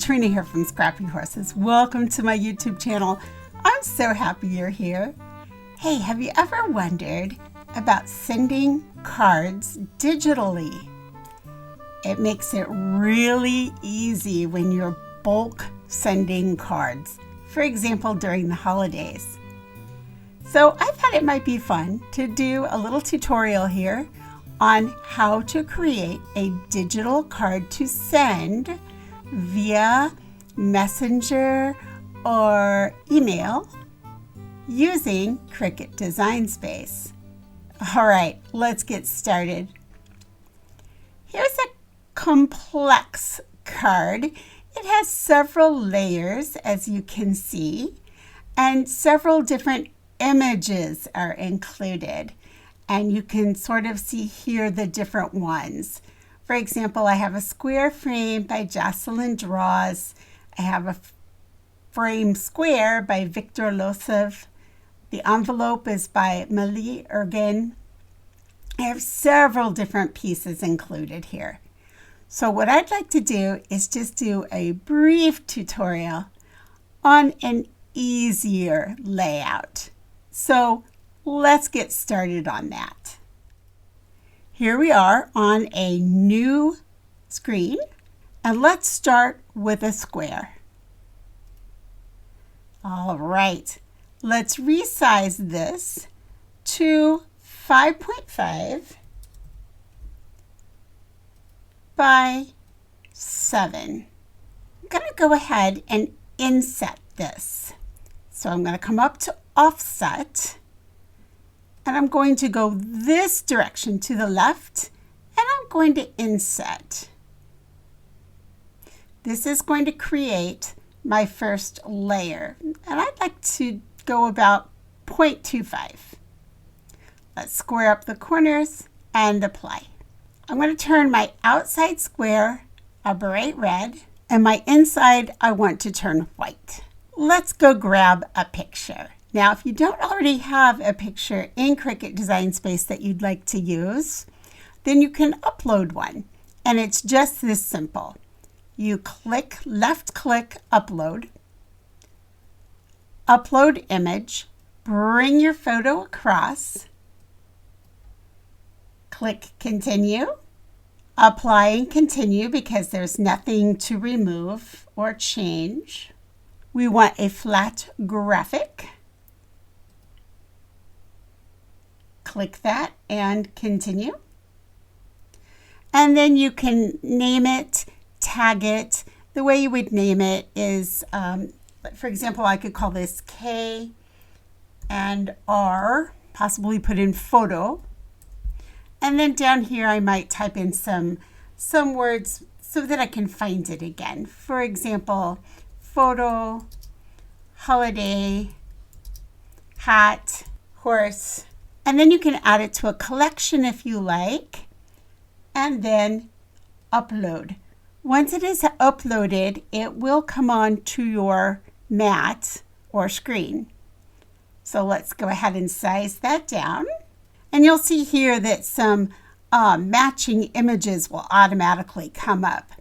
Trina here from Scrappy Horses. Welcome to my YouTube channel. I'm so happy you're here. Hey, have you ever wondered about sending cards digitally? It makes it really easy when you're bulk sending cards, for example, during the holidays. So I thought it might be fun to do a little tutorial here on how to create a digital card to send via Messenger or email using Cricut Design Space. All right, let's get started. Here's a complex card. It has several layers, as you can see, and several different images are included. And you can sort of see here the different ones. For example, I have a square frame by Jocelyn Draws. I have a frame square by Victor Losov. The envelope is by Malie Ergen. I have several different pieces included here. So what I'd like to do is just do a brief tutorial on an easier layout. So let's get started on that. Here we are on a new screen, and let's start with a square. All right, let's resize this to 5.5 by 7. I'm going to go ahead and inset this. So I'm going to come up to offset, and I'm going to go this direction to the left, and I'm going to inset. This is going to create my first layer, and I'd like to go about 0.25. Let's square up the corners and apply. I'm going to turn my outside square a bright red, and my inside I want to turn white. Let's go grab a picture. Now, if you don't already have a picture in Cricut Design Space that you'd like to use, then you can upload one. And it's just this simple. You left click upload, upload image, bring your photo across, click continue, apply and continue because there's nothing to remove or change. We want a flat graphic. Click that and continue. And then you can name it, tag it. The way you would name it is, for example, I could call this K and R, possibly put in photo. And then down here I might type in some words so that I can find it again. For example, photo, holiday, hat, horse. And then you can add it to a collection if you like, and then upload. Once it is uploaded, it will come on to your mat or screen. So let's go ahead and size that down. And you'll see here that some matching images will automatically come up.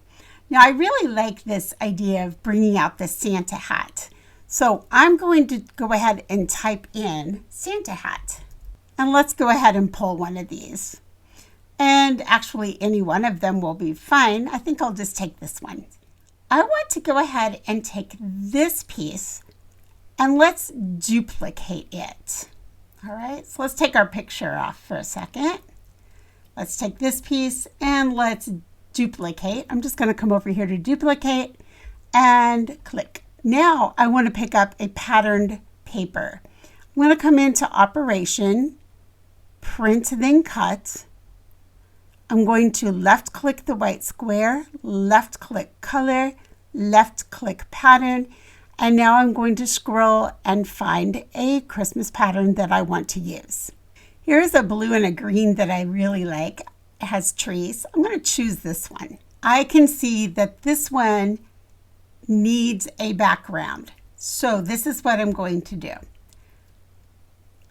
Now, I really like this idea of bringing out the Santa hat. So I'm going to go ahead and type in Santa hat. And let's go ahead and pull one of these. And actually, any one of them will be fine. I think I'll just take this one. I want to go ahead and take this piece and let's duplicate it. All right, so let's take our picture off for a second. Let's take this piece and let's duplicate. I'm just going to come over here to duplicate and click. Now I want to pick up a patterned paper. I'm going to come into Operation, Print, then Cut. I'm going to left click the white square, left click color, left click pattern, and now I'm going to scroll and find a Christmas pattern that I want to use. Here's a blue and a green that I really like. It has trees. I'm going to choose this one. I can see that this one needs a background. So this is what I'm going to do.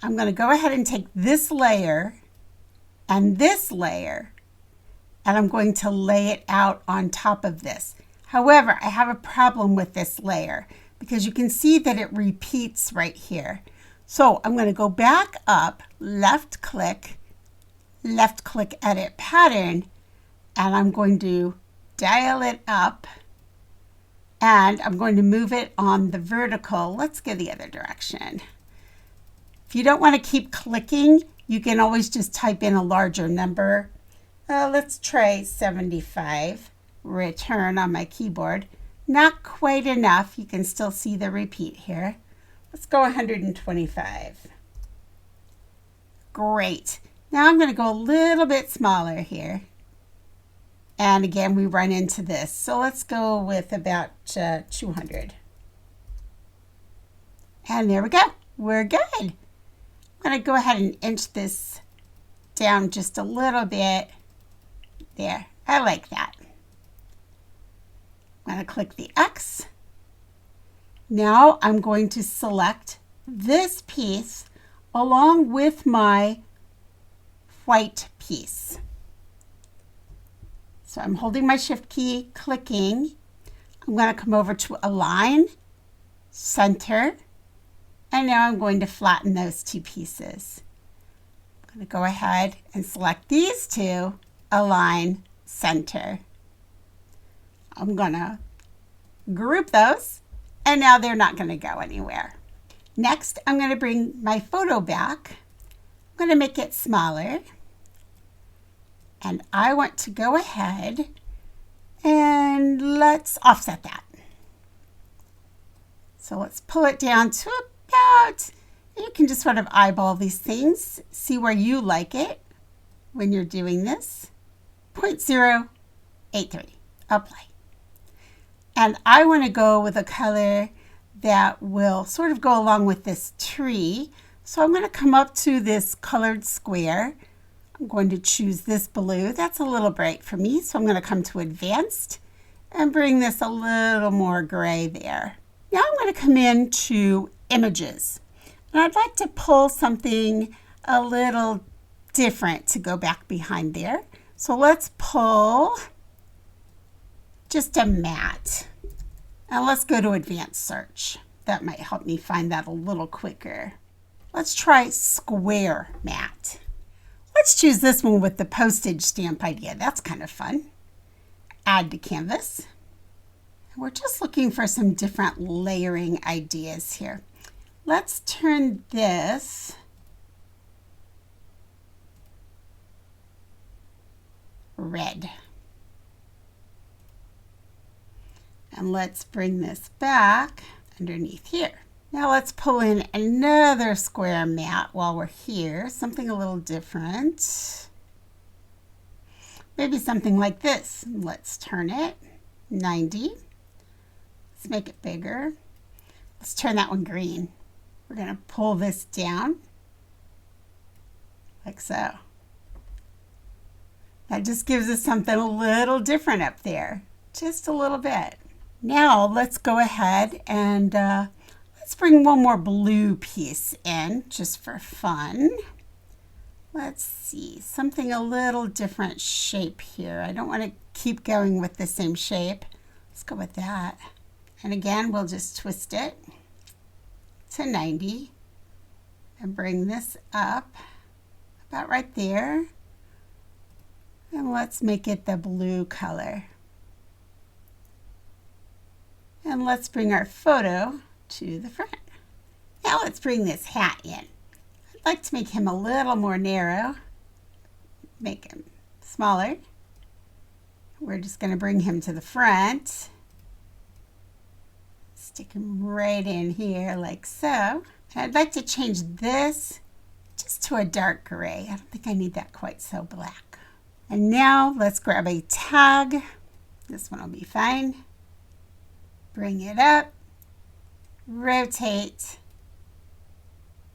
I'm going to go ahead and take this layer and this layer, and I'm going to lay it out on top of this. However, I have a problem with this layer because you can see that it repeats right here. So I'm going to go back up, left click edit pattern, and I'm going to dial it up, and I'm going to move it on the vertical. Let's go the other direction. If you don't want to keep clicking, you can always just type in a larger number. Let's try 75, return on my keyboard. Not quite enough. You can still see the repeat here. Let's go 125. Great. Now I'm going to go a little bit smaller here. And again, we run into this. So let's go with about 200. And there we go. We're good. I'm going to go ahead and inch this down just a little bit. There. I like that. I'm going to click the X. Now I'm going to select this piece along with my white piece. So I'm holding my shift key, clicking. I'm going to come over to Align, Center, and now I'm going to flatten those two pieces. I'm going to go ahead and select these two, Align, Center. I'm going to group those, and now they're not going to go anywhere. Next, I'm going to bring my photo back. I'm going to make it smaller. And I want to go ahead and let's offset that. So let's pull it down to about, you can just sort of eyeball these things, see where you like it when you're doing this. 0.083, apply. And I want to go with a color that will sort of go along with this tree. So I'm going to come up to this colored square. I'm going to choose this blue. That's a little bright for me, so I'm going to come to Advanced and bring this a little more gray there. Now I'm going to come into Images. And I'd like to pull something a little different to go back behind there. So let's pull just a matte. And let's go to Advanced Search. That might help me find that a little quicker. Let's try Square Matte. Let's choose this one with the postage stamp idea. That's kind of fun. Add to Canvas. We're just looking for some different layering ideas here. Let's turn this red. And let's bring this back underneath here. Now let's pull in another square matte while we're here, something a little different. Maybe something like this. Let's turn it 90. Let's make it bigger. Let's turn that one green. We're going to pull this down like so. That just gives us something a little different up there, just a little bit. Now let's go ahead and let's bring one more blue piece in just for fun. Let's see, something a little different shape here. I don't want to keep going with the same shape. Let's go with that. And again, we'll just twist it to 90 and bring this up about right there. And let's make it the blue color. And let's bring our photo to the front. Now let's bring this hat in. I'd like to make him a little more narrow. Make him smaller. We're just going to bring him to the front. Stick him right in here like so. And I'd like to change this just to a dark gray. I don't think I need that quite so black. And now let's grab a tag. This one will be fine. Bring it up, rotate,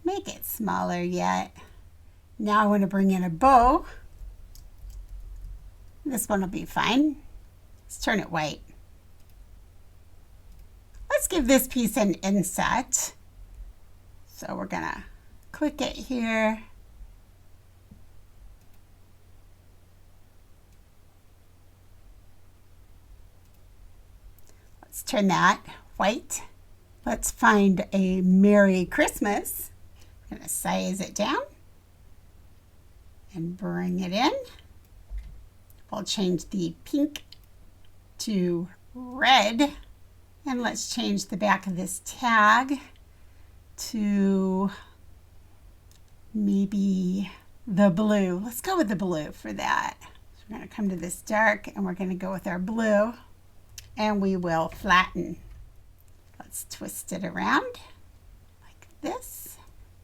make it smaller yet. Now I want to bring in a bow. This one will be fine. Let's turn it white. Let's give this piece an inset. So we're going to click it here. Let's turn that white. Let's find a Merry Christmas. I'm going to size it down and bring it in. We'll change the pink to red. And let's change the back of this tag to maybe the blue. Let's go with the blue for that. So we're going to come to this dark and we're going to go with our blue, and we will flatten. Let's twist it around like this.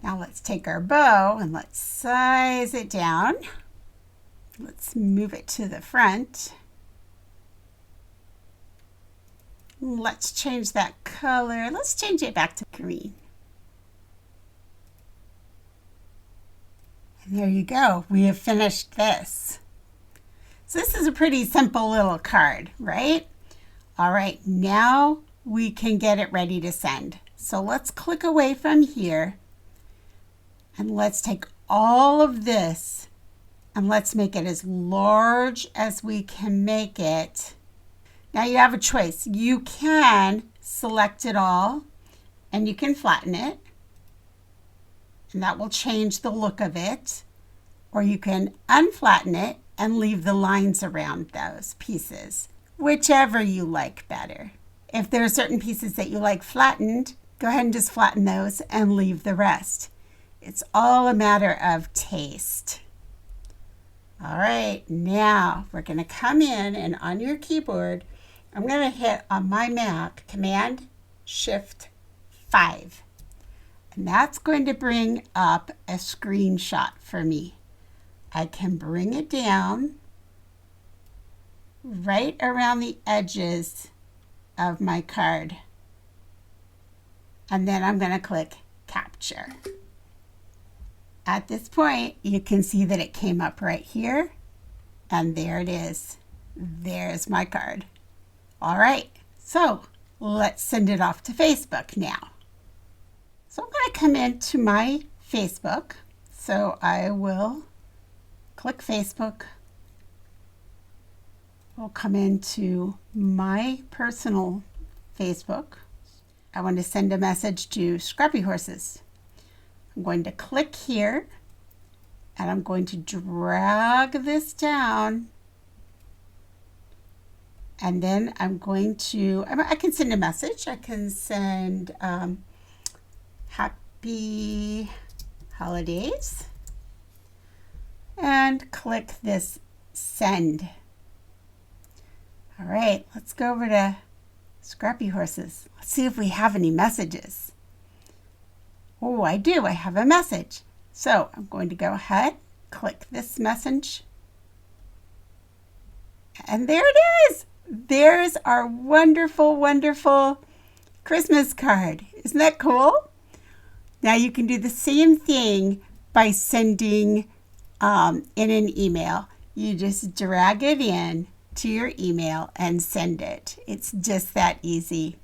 Now let's take our bow and let's size it down. Let's move it to the front. Let's change that color. Let's change it back to green. And there you go. We have finished this. So this is a pretty simple little card, right? All right, now we can get it ready to send. So let's click away from here and let's take all of this and let's make it as large as we can make it. Now you have a choice. You can select it all and you can flatten it, and that will change the look of it. Or you can unflatten it and leave the lines around those pieces, whichever you like better. If there are certain pieces that you like flattened, go ahead and just flatten those and leave the rest. It's all a matter of taste. All right, now we're going to come in, and on your keyboard, I'm going to hit on my Mac Command-Shift-5. And that's going to bring up a screenshot for me. I can bring it down right around the edges of my card. And then I'm going to click Capture. At this point, you can see that it came up right here. And there it is. There's my card. All right, so let's send it off to Facebook now. So I'm going to come into my Facebook. So I will click Facebook. We'll come into my personal Facebook. I want to send a message to ScrappyHorses. I'm going to click here and I'm going to drag this down. And then I'm going to, I can send a message. I can send Happy Holidays and click this Send. All right, let's go over to ScrappyHorses. Let's see if we have any messages. Oh, I do. I have a message. So I'm going to go ahead, click this message. And there it is. There's our wonderful, wonderful Christmas card. Isn't that cool? Now you can do the same thing by sending in an email. You just drag it in to your email and send it. It's just that easy.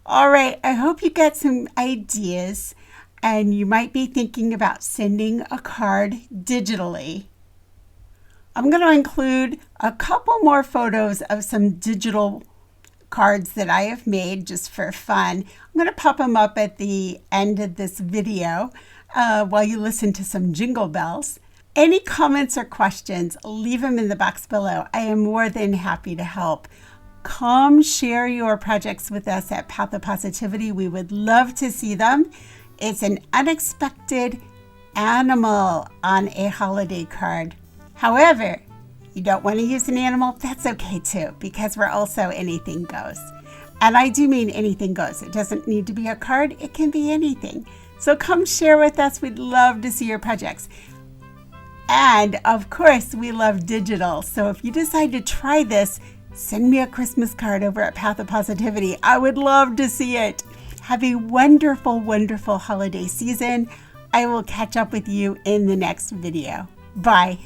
All right, I hope you got some ideas, and you might be thinking about sending a card digitally. I'm going to include a couple more photos of some digital cards that I have made just for fun. I'm going to pop them up at the end of this video while you listen to some jingle bells. Any comments or questions, leave them in the box below. I am more than happy to help. Come share your projects with us at Path of Positivity. We would love to see them. It's an unexpected animal on a holiday card. However, you don't want to use an animal, that's okay too, because we're also anything goes. And I do mean anything goes. It doesn't need to be a card, it can be anything. So come share with us. We'd love to see your projects. And of course, we love digital. So if you decide to try this, send me a Christmas card over at Path of Positivity. I would love to see it. Have a wonderful, wonderful holiday season. I will catch up with you in the next video. Bye.